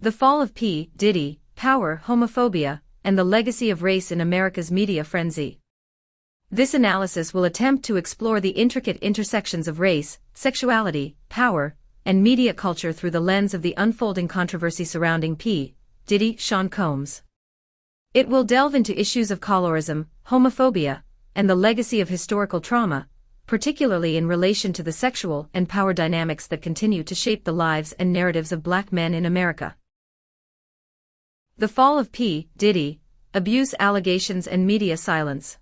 The fall of P. Diddy, power, homophobia, and the legacy of race in America's media frenzy. This analysis will attempt to explore the intricate intersections of race, sexuality, power, and media culture through the lens of the unfolding controversy surrounding P. Diddy, Sean Combs. It will delve into issues of colorism, homophobia, and the legacy of historical trauma, particularly in relation to the sexual and power dynamics that continue to shape the lives and narratives of Black men in America. The fall of P. Diddy, abuse allegations and media silence.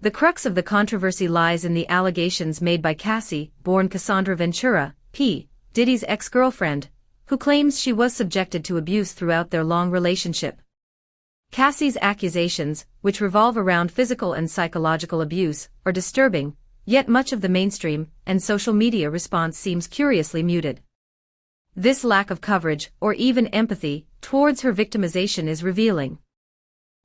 The crux of the controversy lies in the allegations made by Cassie, born Cassandra Ventura, P. Diddy's ex-girlfriend, who claims she was subjected to abuse throughout their long relationship. Cassie's accusations, which revolve around physical and psychological abuse, are disturbing, yet much of the mainstream and social media response seems curiously muted. This lack of coverage, or even empathy, towards her victimization is revealing.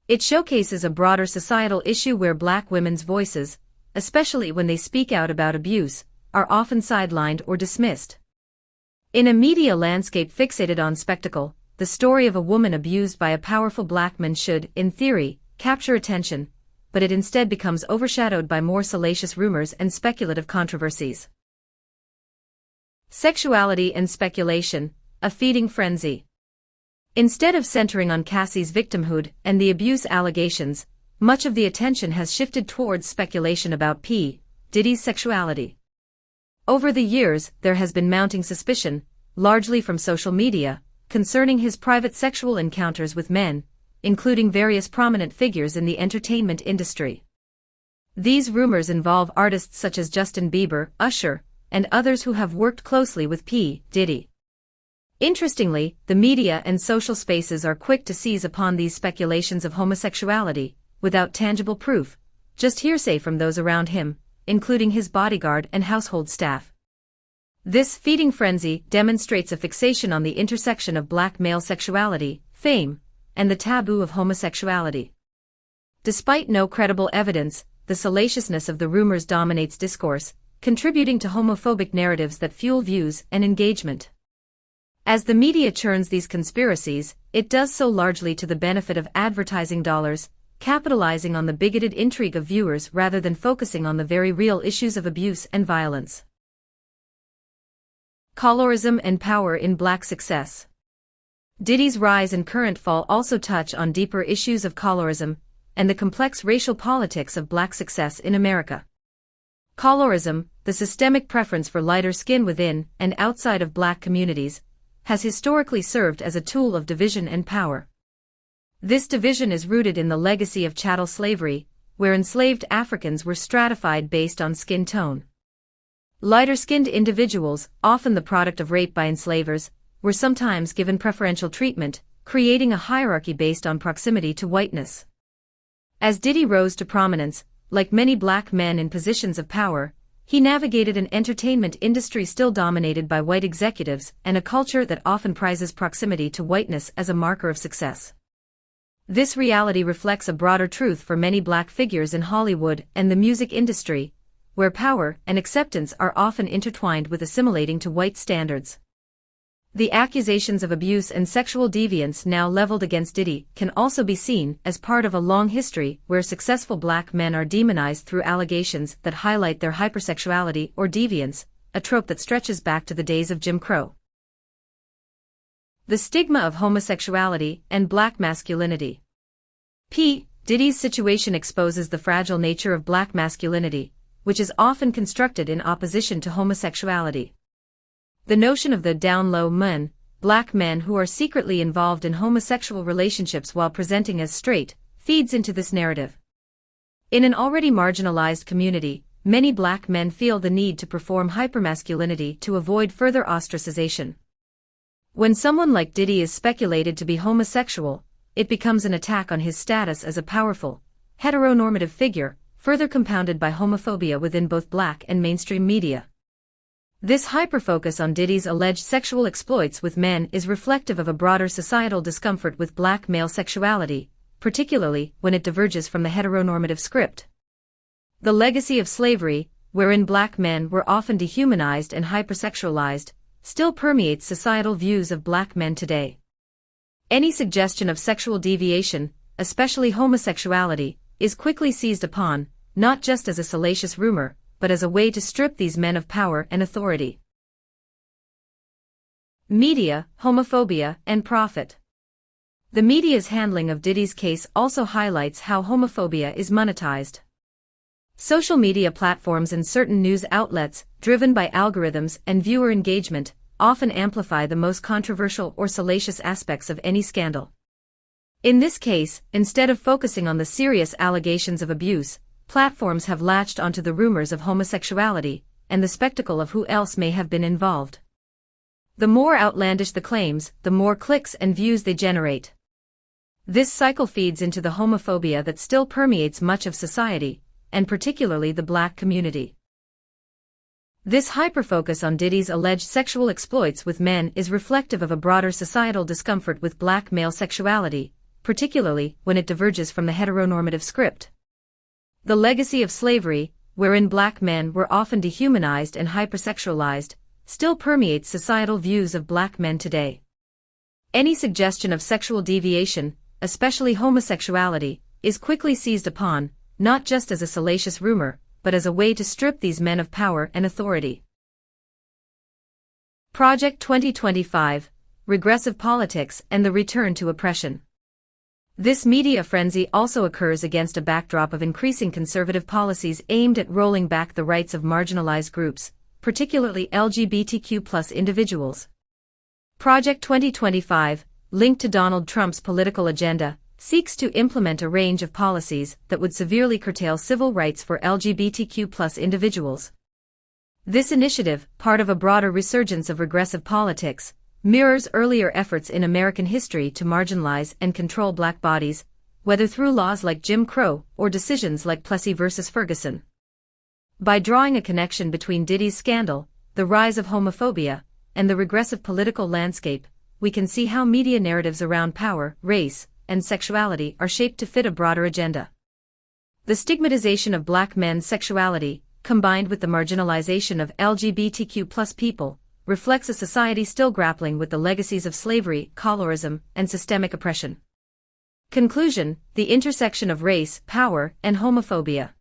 It showcases a broader societal issue where Black women's voices, especially when they speak out about abuse, are often sidelined or dismissed. In a media landscape fixated on spectacle, the story of a woman abused by a powerful Black man should, in theory, capture attention, but it instead becomes overshadowed by more salacious rumors and speculative controversies. Sexuality and speculation, a feeding frenzy. Instead of centering on Cassie's victimhood and the abuse allegations, much of the attention has shifted towards speculation about P. Diddy's sexuality. Over the years, there has been mounting suspicion, largely from social media, concerning his private sexual encounters with men, including various prominent figures in the entertainment industry. These rumors involve artists such as Justin Bieber, Usher, and others who have worked closely with P. Diddy. Interestingly, the media and social spaces are quick to seize upon these speculations of homosexuality, without tangible proof, just hearsay from those around him, including his bodyguard and household staff. This feeding frenzy demonstrates a fixation on the intersection of Black male sexuality, fame, and the taboo of homosexuality. Despite no credible evidence, the salaciousness of the rumors dominates discourse, contributing to homophobic narratives that fuel views and engagement. As the media churns these conspiracies, it does so largely to the benefit of advertising dollars, capitalizing on the bigoted intrigue of viewers rather than focusing on the very real issues of abuse and violence. Colorism and power in Black success. Diddy's rise and current fall also touch on deeper issues of colorism and the complex racial politics of Black success in America. Colorism, the systemic preference for lighter skin within and outside of Black communities, has historically served as a tool of division and power. This division is rooted in the legacy of chattel slavery, where enslaved Africans were stratified based on skin tone. Lighter-skinned individuals, often the product of rape by enslavers, were sometimes given preferential treatment, creating a hierarchy based on proximity to whiteness. As Diddy rose to prominence, like many Black men in positions of power, he navigated an entertainment industry still dominated by white executives and a culture that often prizes proximity to whiteness as a marker of success. This reality reflects a broader truth for many Black figures in Hollywood and the music industry, where power and acceptance are often intertwined with assimilating to white standards. The accusations of abuse and sexual deviance now leveled against Diddy can also be seen as part of a long history where successful Black men are demonized through allegations that highlight their hypersexuality or deviance, a trope that stretches back to the days of Jim Crow. The stigma of homosexuality and Black masculinity. P. Diddy's situation exposes the fragile nature of Black masculinity, which is often constructed in opposition to homosexuality. The notion of the down-low men, Black men who are secretly involved in homosexual relationships while presenting as straight, feeds into this narrative. In an already marginalized community, many Black men feel the need to perform hypermasculinity to avoid further ostracization. When someone like Diddy is speculated to be homosexual, it becomes an attack on his status as a powerful, heteronormative figure, further compounded by homophobia within both Black and mainstream media. This hyperfocus on Diddy's alleged sexual exploits with men is reflective of a broader societal discomfort with Black male sexuality, particularly when it diverges from the heteronormative script. The legacy of slavery, wherein Black men were often dehumanized and hypersexualized, still permeates societal views of Black men today. Any suggestion of sexual deviation, especially homosexuality, is quickly seized upon, not just as a salacious rumor, but as a way to strip these men of power and authority. Media, homophobia, and profit. The media's handling of Diddy's case also highlights how homophobia is monetized. Social media platforms and certain news outlets, driven by algorithms and viewer engagement, often amplify the most controversial or salacious aspects of any scandal. In this case, instead of focusing on the serious allegations of abuse, platforms have latched onto the rumors of homosexuality and the spectacle of who else may have been involved. The more outlandish the claims, the more clicks and views they generate. This cycle feeds into the homophobia that still permeates much of society, and particularly the Black community. This hyperfocus on Diddy's alleged sexual exploits with men is reflective of a broader societal discomfort with Black male sexuality, particularly when it diverges from the heteronormative script. The legacy of slavery, wherein Black men were often dehumanized and hypersexualized, still permeates societal views of Black men today. Any suggestion of sexual deviation, especially homosexuality, is quickly seized upon, not just as a salacious rumor, but as a way to strip these men of power and authority. Project 2025, Regressive Politics and the Return to Oppression. This media frenzy also occurs against a backdrop of increasing conservative policies aimed at rolling back the rights of marginalized groups, particularly LGBTQ+ individuals. Project 2025, linked to Donald Trump's political agenda, seeks to implement a range of policies that would severely curtail civil rights for LGBTQ+ individuals. This initiative, part of a broader resurgence of regressive politics, mirrors earlier efforts in American history to marginalize and control Black bodies, whether through laws like Jim Crow or decisions like Plessy v. Ferguson. By drawing a connection between Diddy's scandal, the rise of homophobia, and the regressive political landscape, we can see how media narratives around power, race, and sexuality are shaped to fit a broader agenda. The stigmatization of Black men's sexuality, combined with the marginalization of LGBTQ+ people, reflects a society still grappling with the legacies of slavery, colorism, and systemic oppression. Conclusion: the intersection of race, power, and homophobia.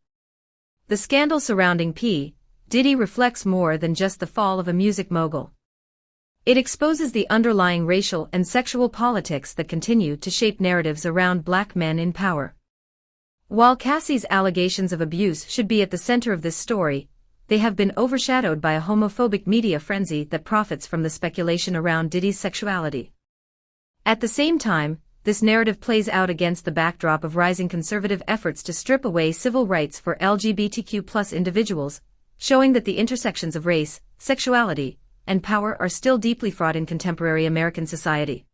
The scandal surrounding P. Diddy reflects more than just the fall of a music mogul. It exposes the underlying racial and sexual politics that continue to shape narratives around Black men in power. While Cassie's allegations of abuse should be at the center of this story, they have been overshadowed by a homophobic media frenzy that profits from the speculation around Diddy's sexuality. At the same time, this narrative plays out against the backdrop of rising conservative efforts to strip away civil rights for LGBTQ+ individuals, showing that the intersections of race, sexuality, and power are still deeply fraught in contemporary American society.